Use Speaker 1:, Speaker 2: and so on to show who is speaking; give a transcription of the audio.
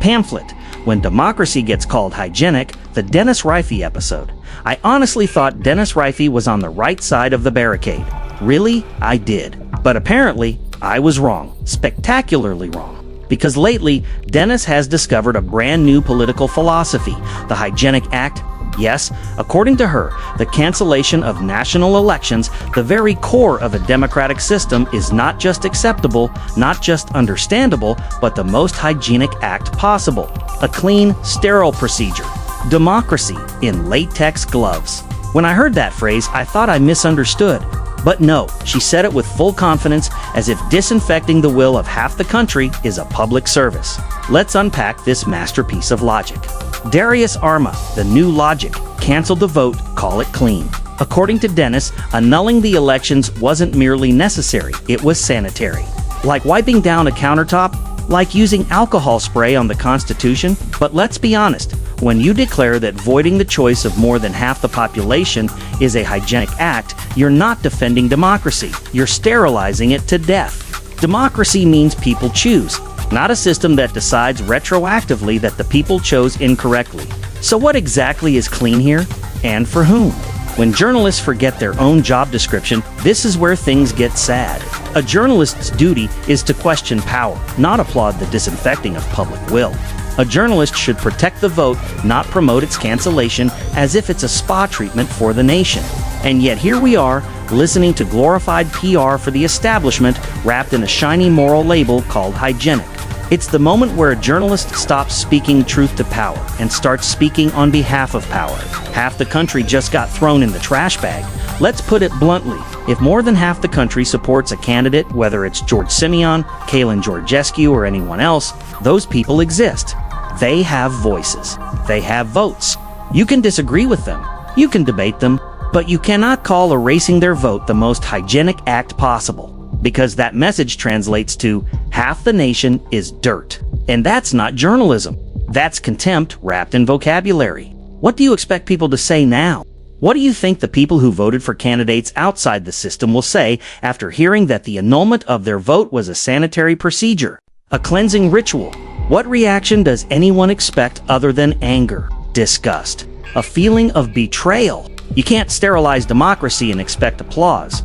Speaker 1: Pamphlet, When Democracy Gets Called Hygienic, the Denis Rifai episode. I honestly thought Denis Rifai was on the right side of the barricade. Really, I did. But apparently, I was wrong. Spectacularly wrong. Because lately, Denis has discovered a brand new political philosophy, the Hygienic Act. Yes, according to her, the cancellation of national elections, the very core of a democratic system, is not just acceptable, not just understandable, but the most hygienic act possible. A clean, sterile procedure. Democracy in latex gloves. When I heard that phrase, I thought I misunderstood. But no, she said it with full confidence, as if disinfecting the will of half the country is a public service. Let's unpack this masterpiece of logic. Darius Arma, the new logic, canceled the vote, call it clean. According to Denis, annulling the elections wasn't merely necessary, it was sanitary. Like wiping down a countertop, like using alcohol spray on the Constitution. But let's be honest, when you declare that voiding the choice of more than half the population is a hygienic act, you're not defending democracy, you're sterilizing it to death. Democracy means people choose, not a system that decides retroactively that the people chose incorrectly. So what exactly is clean here, and for whom? When journalists forget their own job description, this is where things get sad. A journalist's duty is to question power, not applaud the disinfecting of public will. A journalist should protect the vote, not promote its cancellation as if it's a spa treatment for the nation. And yet here we are, listening to glorified PR for the establishment wrapped in a shiny moral label called hygienic. It's the moment where a journalist stops speaking truth to power and starts speaking on behalf of power. Half the country just got thrown in the trash bag. Let's put it bluntly. If more than half the country supports a candidate, whether it's George Simeon, Kalin Georgescu, or anyone else, those people exist. They have voices. They have votes. You can disagree with them. You can debate them. But you cannot call erasing their vote the most hygienic act possible. Because that message translates to half the nation is dirt. And that's not journalism. That's contempt wrapped in vocabulary. What do you expect people to say now? What do you think the people who voted for candidates outside the system will say after hearing that the annulment of their vote was a sanitary procedure, a cleansing ritual? What reaction does anyone expect other than anger, disgust, a feeling of betrayal? You can't sterilize democracy and expect applause.